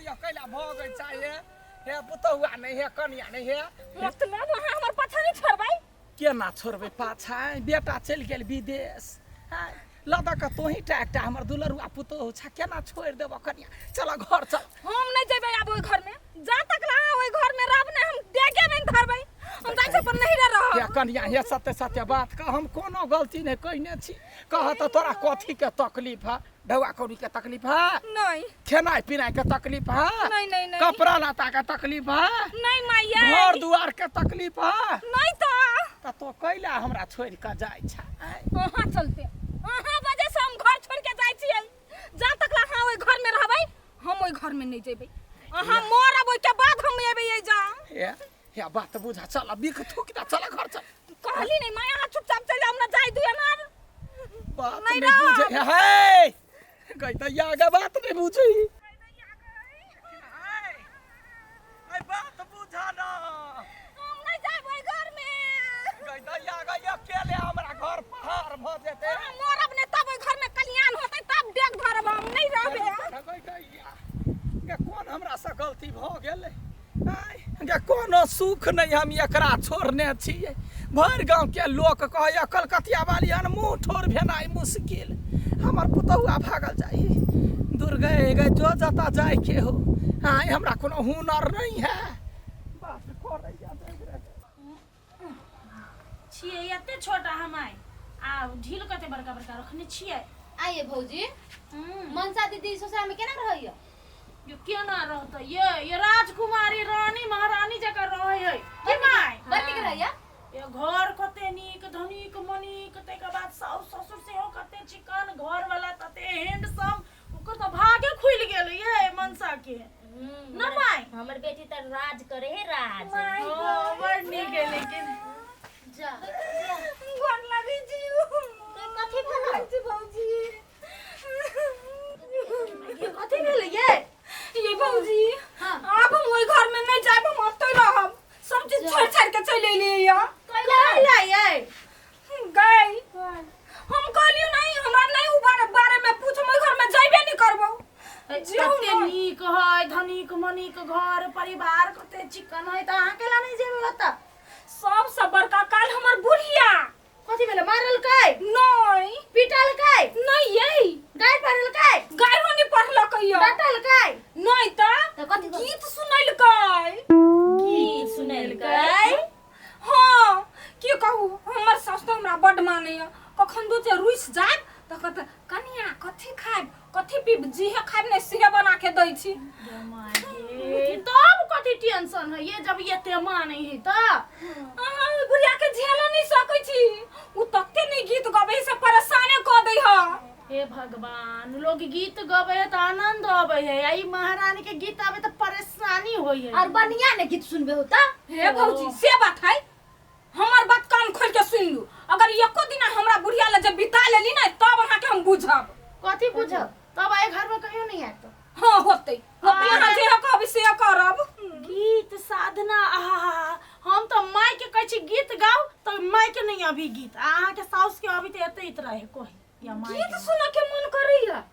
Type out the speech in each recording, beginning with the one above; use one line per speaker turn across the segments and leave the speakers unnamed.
ये कैला भगै चाहिए हे पुतौआ नहीं हे कनिया नहीं हे
मतलब वहां हमर पाछा नहीं छोड़बै
केना छोड़बै पाछा बेटा चल गेल विदेश हां लदा का तोही टाटा हमर दुलरुआ पुतौ छ केना छोड़ देब कनिया चल घर चल
हम नहीं जेबै आब ओइ घर में जा तक रहा ओइ घर में रहब ने हम देखे नहीं धरबै हम जाय से पर नहीं रह
हे कनिया हे सत्य सत्य बात का हम कोनो गलती नहीं कइने छी कह त तोरा कथी के तकलीफ है ढौआ कौड़ी के तकलीफ है
नहीं
खेनाई पिनाई के तकलीफ है
नहीं
कपड़ा लता के तकलीफ है
नहीं माइया
घर दुआर के तकलीफ है
नहीं
तो कैला हमरा छोड़ के जाय छ
वहां चलते वहां वजह से हम घर छोड़ के जाय छियै जा तक हाँ ओइ घर में रहबै हम ओइ घर में नहीं जेबै अहाँ मरब ओइ के बाद हम एबै ए जा
हे बात बुझा चल बिख थूक दा चल घर चल
कहली नहीं माया हाथ चुपचाप चल जा हमरा जाय दियो ना
बात नहीं बुझे हे गई त यागा बात नहीं बुझी आई बात बुझा ना
हम नहीं जाबै घर में
गई त यागा अकेले हमरा घर पहाड़ भ जेते
हम मरब ने तब ओइ घर में कल्याण होतै तब डेग धरब हम नहीं रहबै
के कोन हमरा से गलती भ गेलै के कोनो सुख नहीं हम एकरा छोड़ने छियै भर गांव के लोग कहे कलकतिया वाली अन मुंह ठोर भेनाई मुश्किल हमर पुतौआ भागल जाई दुर्गे गए जो जता जाय के हो हां हमरा कोनो हुनर नहीं है बात करे
छिए एते छोटा हमाय आ ढील कते बड़का बड़का रखने छिए
आइए भौजी मनसा दीदी ससुराल में केना रहइयो
यो केना रहत ये राजकुमारी रानी महारानी जका रहै है के माय
बड़ नीक रहइया
ये घर कते नीक धनिक मनिक तके बाद साउस ससुर से हो कते चिकन घर वाला तते हैंडसम ओकर तो भागे खुल गेल ये मनसा के न माय
हमर बेटी त राज करे है राज
ओ बड़ नीक है लेकिन
जा
गोर लगी जीव
तो कथि भला
भौजी
ये कथि भेल ये
भौजी
हां
अब हम ओइ घर में नहीं जाब हम अतै रहब सब चीज छोड़ छाड़ के चले एलियै
कैला ये
गई हम कहलियो नहीं हमरा नहीं उ बारे में पूछ हम घर में जाइबे नहीं करबो
कते नीक है धनिक मनिक घर परिवार कते चिकन है त अहाँ केला नहीं जेबे ओता
सबसे बड़का काल हमर बुढ़िया
कथि भेल मारल कै
नहीं
पिटल कै
नहीं यही
गाय पड़ल कै
गाय नहीं पढ़लकैया
डटल कै
नहीं त
कथि
गीत सुनैलकै
की सुनेलकै
हां की कहू हमर सास तो हमरा बड मानैया कखन दो जे रुइस जाब त कहत कनिया कथि खाब कथि पीब जीहे खाब ने सिहे बना के दै छी
तब कथि टेंशन है ये जब ये ते मानै है त
बुढ़िया के झेल नहीं सकै छी उ तते नहीं गीत गबै से परेशाने क दै ह
हे भगवान लोग गीत गबे त आनंद आबे है आई महारानी के गीत आबे त परेशानी होय है
और बनिया ने गीत सुनबे होता
हे भौजी से बात है हमर बात कान खोल के सुन लू अगर एको दिन हमरा बुढ़िया ले जब बिता लेली ना तब अहाँ के हम बुझब
कथि बुझब तब आए घर में कहियो नहीं आत
हां होतै अहाँ जे कहबै से करब
गीत साधना आहा हम तो माय के कहै छी गीत गाओ तो माय के नहीं अभी गीत अहाँ के साउस के अभी त एते इतरा है कोई या माय
गीत सुन के मन करैया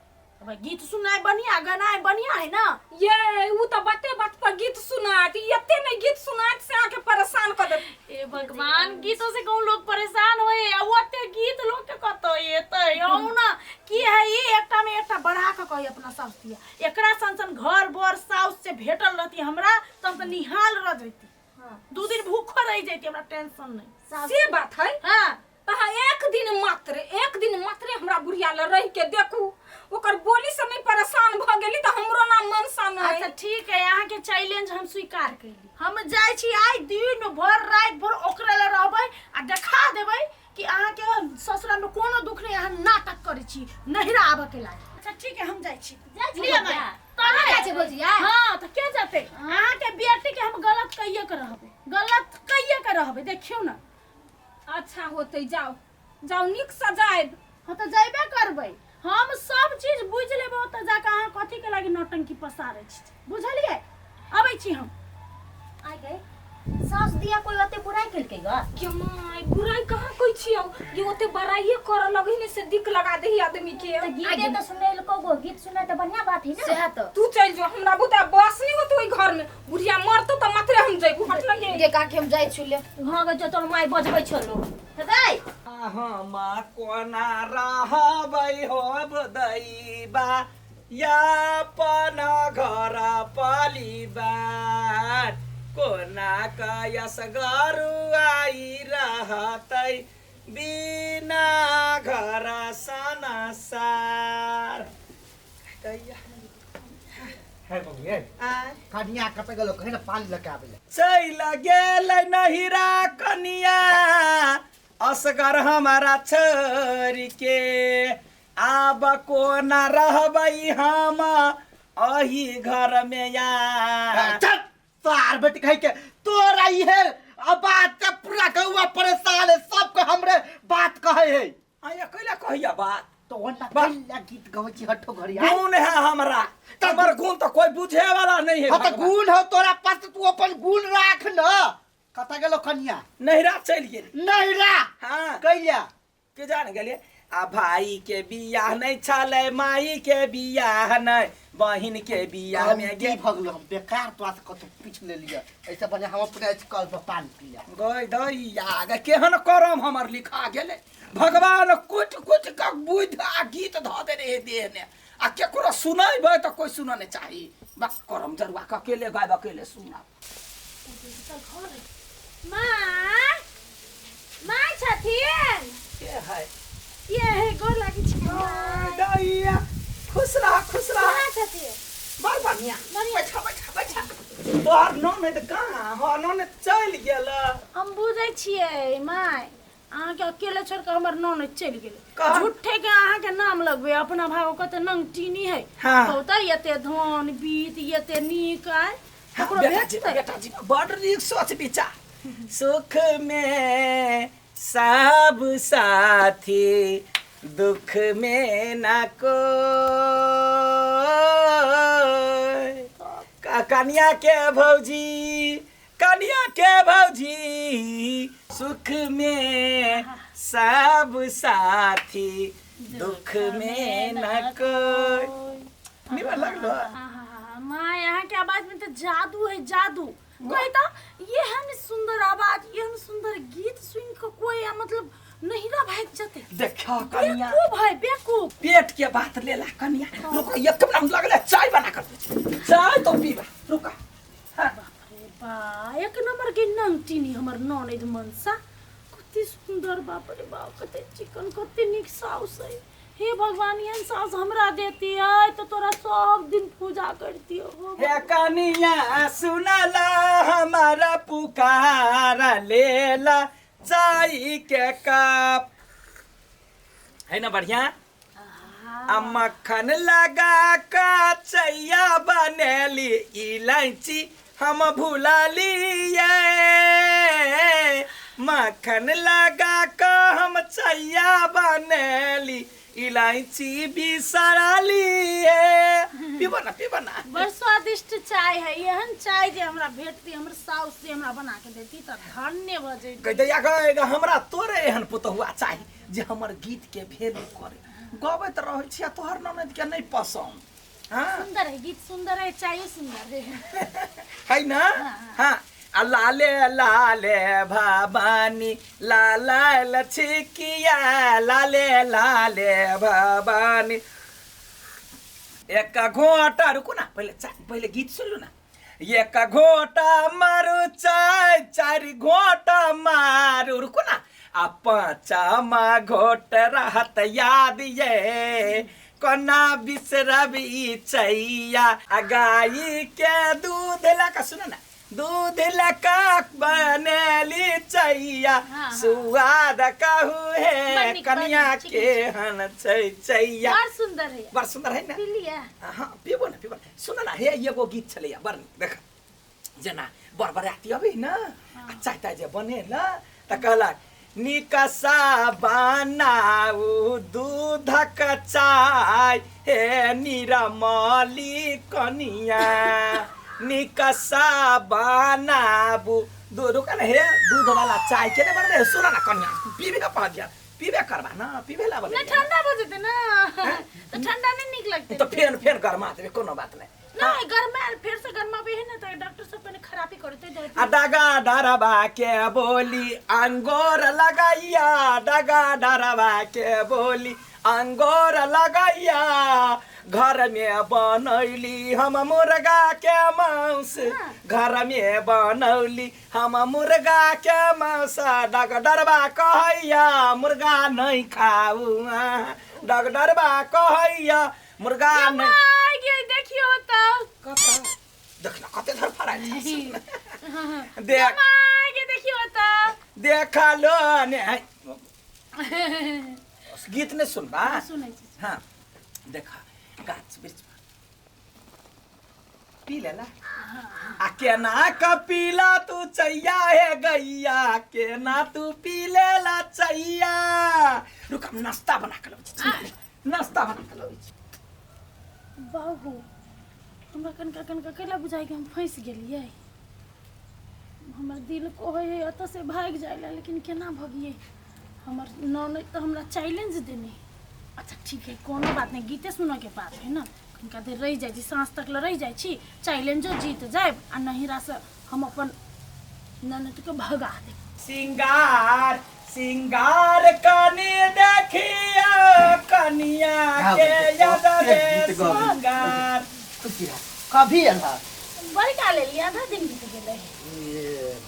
अब गीत सुनाए बढ़िया गाना बढ़िया है ना
ये उ त बाते बात पर गीत सुनात एते नहीं गीत सुनात से आके परेशान कर दे
ए भगवान गीतों से कौन लोग परेशान होए आ ओते गीत लोग के कतो एते औ ना की है ये एकटा में एकटा बढ़ा के कही अपना साउस दिया एकरा संसन घर बर साउस से भेटल रहती हमरा तब त निहाल रह जैती हां दो दिन भूखो रह जैती हमरा टेंशन नहीं
से बात है
हां
तहा एक दिन मात्र हमरा बुढ़िया ल रह के देखू ओकर बोली से नहीं परेशान भ गेली त हमरो नाम मनसा नहीं
अच्छा ठीक है यहाँ के चैलेंज हम स्वीकार कैली हम जाय छी आई दिन भर रात भर ओकरे ले रहबै आ देखा देबै कि अहाँ के ससुरा में कोनो दुख नहीं अहाँ नाटक करै छी नहिरा आबे के लागे अच्छा ठीक है हम जाय छी
लिया मैं कहां जाय छै भौजिया
हां त के जाते अहाँ के बेटी के हम गलत कहिए के रहबै देखियो ना
अच्छा होतै जाओ निक सजाएब
हां त जाइबे करबै हम सब चीज बुझ लेबो त जाके अहाँ कथि के लागी नौटंकी पसारै छी बुझलिए आबै छी हम
आइ गए सास दिया कोई ओते बुराई केलकै ग
के माय बुराई कहां कोई छियो ये ओते बड़ाई कर लगै ने से दिक लगा देही आदमी के
त गीत त सुनै ल को गीत सुनै त बढ़िया बात है ना
से त तू चल जो हमरा बुता बस
गे काके हम जाय छुले
हाँ गे जो तोर माय बजबै छलो दाई
हम कोना रहबै हो बदैबा यापन घर परिवार कोना कयस गरुआई रहतै बिना घर संसार
है बबू है कनिया कते गेलो कहीं ना पानी लगा आबे
चल गेलै नहिरा कनिया असगर हमारा छोरी के आब कोना रहबै हम अही घर में यार
तार बेटी कह के तोरा ई है अब बात का पूरा गौवा परेशान है सबको हमरे बात कहे है
आया कैला कहिया बात
तो वन्ना कैला गीत गवे छी हट्ठो घरी आ
गुण है हमरा हमर गुण तो कोई बुझे वाला नहीं है
हां तो गुण हो तोरा पास तू अपन गुण राख न कता गेलो कनिया
नहिरा चल गेल
नहिरा
हां
कैला
के जान गेलिए आ भाई के बियाह नहीं छले माई के बियाह नहीं बहिन के बियाह में गे
भगलो हम बेकार तो आस कत पीछ ले लिया ऐसा बने हम अपने कल पर पानी पिया
गई दैया गे केहन करम हमर लिखा गेले भगवान कुछ कुछ का बुध आ गीत ध दे रे देह ने आ केकरो सुनाइबे त कोई सुन नहीं चाही बस करम जरुआ के अकेले गायब अकेले सुना
माय माय छथिन
के है
ये है गोर लागी छी
दैया खुश रह
कहाँ छथिन
बार बढ़िया बैठा बैठा बैठा तोहर नन है त कहाँ हो नन चल गेल
हम बुझै छियै माय अहाँ के अकेले छोड़ के हमर नन चल गेल
कहाँ?
झूठे के अहाँ के नाम लगबे अपना भाव कते नंग टीनी है
हाँ।
कहता यते धन बीत यते नीक आय ओकरो
बेटा जी बड़ नीक सोच विचार सुख में सब साथी दुख में ना कोई कन्या के भौजी सुख में सब साथी दुख में न कोई निमन लगलो
माँ यहाँ के आवाज में तो जादू है जादू कोई तो ये हम सुंदर आवाज ये हम सुंदर गीत सुन के कोई मतलब नहिरा भाग जते
देखा कन्या
बेकूफ है बेकूफ
पेट के बात लेला कन्या रुको एक कप लगले चाय बना कर दे चाय तो पीबा रुका
अरे बा एक नंबर के नंगटीनी हमर ननद मनसा कते सुंदर बाप रे बाप कते चिकन कते निक साउस है हे भगवान ये सास हमरा देती है तो तोरा सब दिन पूजा करती हो
हे कन्या सुनला हमारा पुकार लेला चाय के कप है ना बढ़िया आ मक्खन लगा का चैया बनेली इलायची हम भुला लिए मक्खन लगा का हम चैया बनेली इलायची बिसरा लिए पीबो ना
बड़ स्वादिष्ट चाय है यहन चाय जे हमरा भेटती हमर साउस से हमरा बना के देती त धन्य भ जइती
गदैया गएगा हमरा तोरे एहन पुतहुआ चाही जे हमर गीत के भेलू करे गबैत रहै छिया तोहर ननद के नहीं पसंद हां
सुंदर है गीत सुंदर है चाय सुंदर है
है ना हां लाले लाले भवानी लाला लछकिया लाले लाले भवानी एक घोटा रुको ना पहले गीत सुन लो ना एक घोटा मारू चाय चार घोटा मारू रुको ना आ पांचमा घोट रहत याद ये कोना बिसरबी चैया आ गाय के दूध लका सुनो ना दूध लका बनेली चैया सुआद कहू है कन्या के हन चैया
बड़
सुंदर है ना
पिलिया
हां पीबो ना सुन ना हे एगो गीत छलैया बड़ देख जना बरबराती अबे ना अच्छा ता जे बनेला त कहला निकसा बनाऊ दूधक चाय हे निरमली कनिया निकसा बनाबू दूध का हे दूध वाला चाय के ना बनबे सुना ना कन्या पीबे पा गया पीबे करबा ना पीबे ला बने
ना ठंडा हो जते ना तो ठंडा नहीं निक लगते
तो फेन गरमा देबे कोनो बात नहीं
ना गरमा फिर से गरमा पे है ना तो डॉक्टर सब ने खराबी करते दे
डगा डरबा के बोली अंगोर लगाइया डगा डरबा के बोली अंगोर लगाइया घर में बनौली हम मुर्गा के मांस घर में बनौली हम मुर्गा के मांस डग डरबा कहैया मुर्गा नहीं खाऊ डग डरबा कहैया मुर्गा नहीं
ये देखियो तो
देखना कते धर फराई देख
ये देखियो तो
देखा लो ने गीत ने सुनबा
सुनै छी
हाँ देखा गाछ वृक्ष पी लेला आ केना का पीला तू चैया है गैया केना तू पी लेला चैया रुक हम नाश्ता बना के लाबै छी नाश्ता बना के लाबै छी
बाबू हमरा कनका कैला बुझाइ कि हम फंस गेलियै हमर दिल कहै है एतऽ से भाग जाइला लेकिन केना भगिए हमर ननद तो हमरा चैलेंज देने अच्छा ठीक है कोनो बात नहीं गीते सुनो के बात है ना कनका देर रह जाइ छी सांस तक ल रह जाइ छी चैलेंजो जीत जाएब आ नहिरा से हम अपन ननद के भगा दे
सिंगार सिंगार कनी देखिया कनिया के याद रे सिंगार
कभी अला
बड़ी का ले लिया आधा दिन बीत गेलै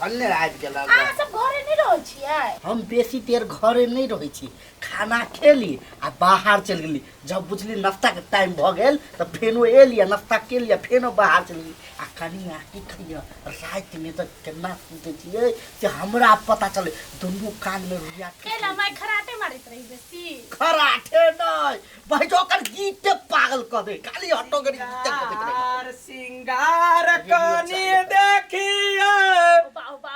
अन्ने आबि गेला
अहाँ सब घरे नहीं रहै छियै
हम बेसी देर घरे नहीं रहे छी खाना खेली आ बाहर चल गेली जब बुझली नाश्ता के टाइम भ गेल तो फेनो एली नाश्ता के लिए फेनो बाहर चल गेली आ कनिया की खइया रात में तो केना सुते छियै से हमरा पता चले दोनों कान में रुइया
कैला मैं खराटे मारत रही बेसी
खराठे नहीं भाई जो कर गीत पागल कर दे खाली हटो गरी गीत
सिंगार सिंगार कनी देखिया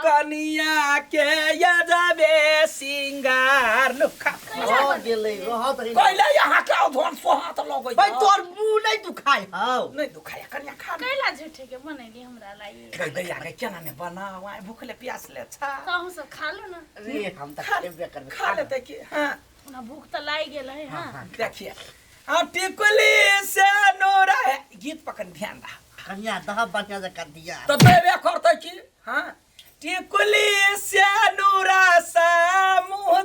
कनिया के यजबे सिंगार लुखा
हो गेलै रहत रही
पहिले यहाँ के धोन सोहात लगै
भाई तोर मुंह नहीं दुखाई हौ
नहीं दुखाया कनिया खा
कैला झूठे के बनैली हमरा लागि
कह दैया के केना ने बनाओ आइ भूखले प्यास ले छा
कहूं सब खा लो ना
रे हम त खेबे करबे
खा लेते कि हां
ना भूख त लाग गेल है हां
देखिए आ टिकुली से नोरा गीत पकन ध्यान दा
कनिया दह बढ़िया से कर दिया
तो देबे करतै कि हां टिकुली से नोरा सा मुंह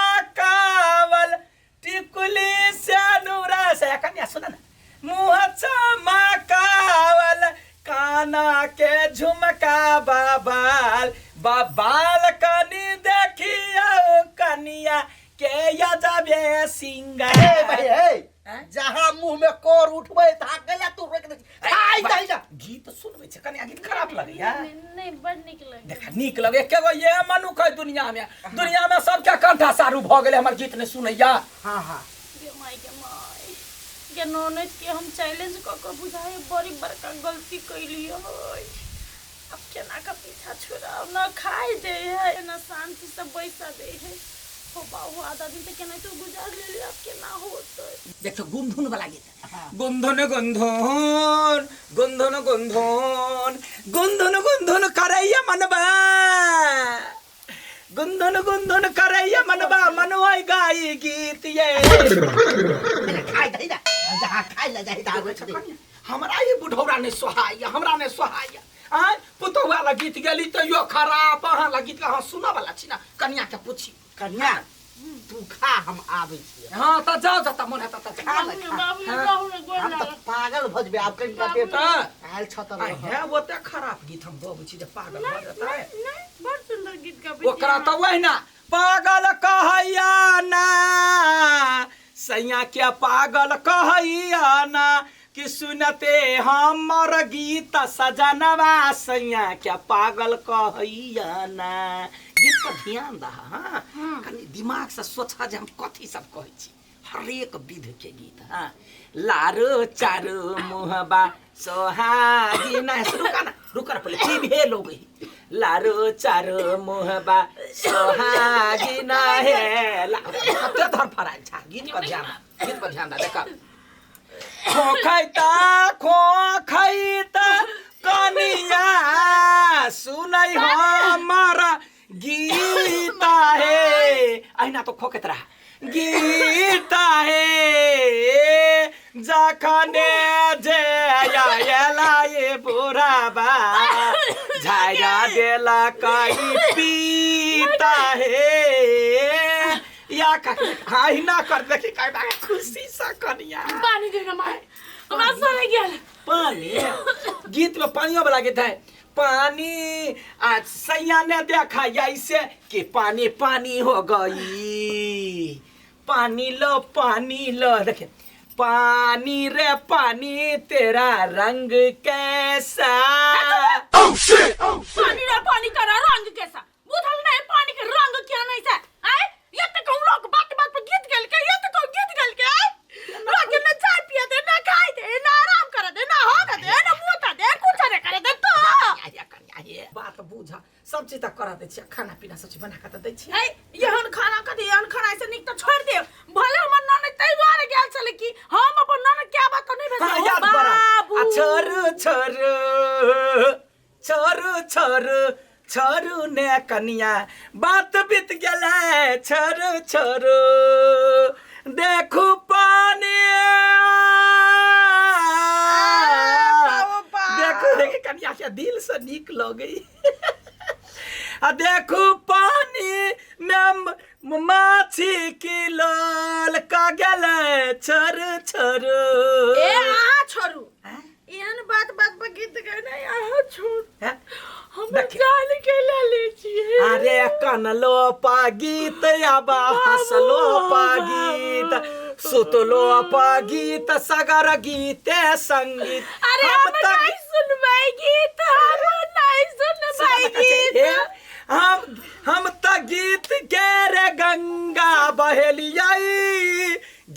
चमकावल टिकुली से नोरा से कन्या सुन ना मुंह चमकावल काना के झुमका बाबाल बाबाल कनी देखिया कनिया के यजबे सिंगार
भाई ए जहां मुंह में कोर उठबै ता केला तू रोक दे खाई जाई जा
गीत सुनबै छै कन्या गीत खराब लगैया
नहीं बड़ निक लगे
देखा नीक लगे केगो ये मनुख है दुनिया में सबके कंठा सारू भ गेलै हमर गीत ने सुनैया
हां हां
के माई के ननद के हम चैलेंज क के बुझाए बड़ी बड़का गलती कैली है अब केना का पीछा छोड़ाओ ना खाई दे है ना शांति से बैसा दे है हो बाबू आधा दिन तक केना तो गुजार लेली अब केना होतै
देखो गुंधुन वाला गीत गुंधुन गुंधुन गुंधुन गुंधुन गुंधुन गुंधुन करैया मनबा गुंधुन गुंधुन करैया मनबा मनोय गाई गीत ये
खाई दई जा जहां खाई ले जाई दा
हमरा ये बुढ़ौरा ने सोहाय हमरा ने सोहाय आ पुतो वाला गीत गेली त यो खराब अहाँ ला गीत अहाँ सुना वाला छी ना कन्या के पूछी
कन्या तू खा हम आबै छी
हां त जाओ त मन है त खा ले
बाबू बाबू ने गोल
हम
लगा
तो पागल भजबे आप कहीं का पेट आयल छ त
है वो त खराब गीत हम गबै छी जे पागल भ जाता है
नहीं बड़ सुंदर गीत का
ओकरा त वहिना पागल कहैया ना सैया के पागल कहैया ना कि सुनते हमर गीत सजनवा सैया के पागल कहैया ना गीत पर ध्यान दा हां कनी दिमाग से सोचा जे हम कथी सब कहै छी हर एक विध के गीत हां लारो चारो मुहबा सोहागी ना रुका ना पहले की भे लोग लारो चारो मुहबा सोहागी ना है कते धर फराई छा गीत पर ध्यान दा देखा खोखैता कनिया सुनै हमर गीत है अहिना तो खोकैत रहा गीत है जखने जे आयला ये बोराबा झाया देला कई पीता है या हाई ना कर देखी काय बा खुशी सा कनिया
पानी देना माय हमरा सरे गेल
पानी गीत में पानियों वाला गीत है पानी आज सैया ने देखा ऐसे कि पानी पानी हो गई पानी लो देखे पानी रे पानी तेरा रंग कैसा
पानी रे पानी तेरा रंग कैसा बुझल नहीं पानी के रंग क्या नहीं से आए ये तो कहूं लोग बात बात पर गीत गल के ये तो कहूं गीत गल के लोग न चाय पिए दे ना खाए दे ना आराम करे दे ना हो दे ना मुता दे कुछ नहीं करे दे तो
ये बात बुझा सब चीज तक करा दे छी खाना पीना सब चीज बना के दे छी
यहन खाना का दे यहन खाना ऐसे निक तो छोड़ दे भले हमर नन तैयार गेल चले की हम अपन नन क्या बात नहीं भेज
याद पड़ा छोरू ने कनिया बात बीत गेले छोरू देखू पानी देखो कनिया के दिल से निक लगे देखू पानी में माछी की लाल का गेले छोरू
ए आ छोरू एहन बात बात पर गीत गाना आ छोड़ हम जान के ले छिए
अरे कनलो पा गीत आबा हंसलो पा गीत सुतलो पा गीत सगर गीते संगीत
अरे हम नहीं सुनबाई गीत हम नहीं सुनबाई गीत
हम त गीत के रे गंगा बहेलियै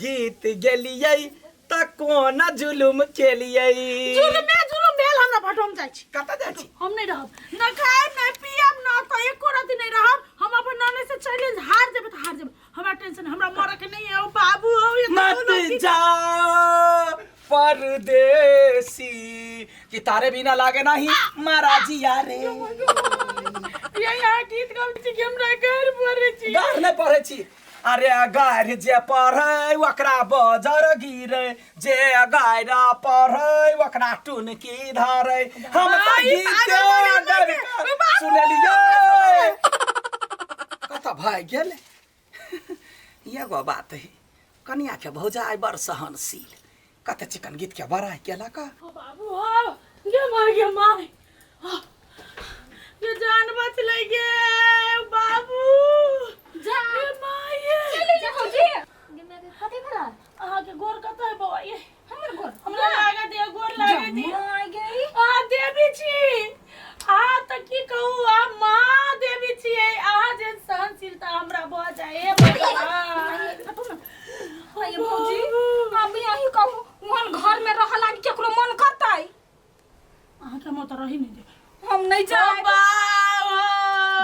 गीत गेलियै त कोन जुलुम केलियै
जुलुम भेल हमरा भटम जाइ छी
कत जाइ छी
हम नहीं रहब न खाए न पियब न तो एको रात नहीं रहब हम अपन नाने से चैलेंज हार जेबे त हार जेबे हमरा टेंशन हमरा मरे के नहीं है ओ बाबू
मत जाओ परदेसी कि तारे बिना लागे नहीं महाराजी यारे
ये यहाँ गीत गाबै छी कि हमरा घर परे छी
गार नहीं पढ़े छी अरे गार जे पढ़े ओकरा बजर गिरे जे गायर पढ़े ओकरा टुनकी धरे हम त गीत गाबै सुनलियै कत भाई गेल एगो बात है कनिया के भौजाई बड़ सहनशील कत चिकन गीत के बड़ा केला का
बाबू हो ये माय ये जान बच ले गे बाबू
जा
माय
चले जा भौजी
गे मैं कथि भेला
आहा के गोर कत है बौआ ये
हमर घर
हमरा लागे दे गोर लागे दे
माय गई
आ देवी छी आ त की कहू आ मां देवी छी आ जे सहनशीलता हमरा भ जाए भगवान
हाय भौजी हम यही कहू मन घर में रह लागी केकरो मन करतै
आहा के मत रही नहीं दे
हम नहीं जाए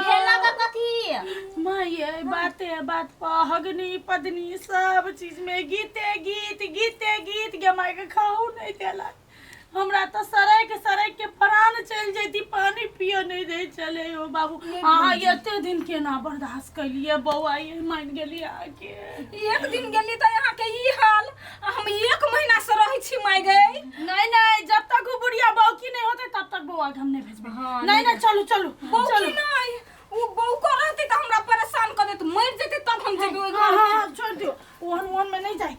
भेला का कथि
माँ ये बात पहगनी पदनी सब चीज में गीते गे माय के खाऊ नहीं देला हमरा तो सराय के प्राण चल जैती पानी पियो नहीं दे चले हो बाबू अहाँ एते दिन के ना बर्दाश्त कैलिए बौआ ये मान गेली आके
एक दिन गेली त यहाँ के ई हाल हम 1 महीना से रही छी माय गई
नहीं जब तक वो बुढ़िया बहू की नहीं होते तब तक बौआ के हम नहीं भेजबे नहीं चलो
बहू की नहीं वो बहू को रहती त हमरा परेशान कर देत मर जेते तब हम जेबे ओइ घर
हाँ छोड़ दियो ओहन में नहीं जाए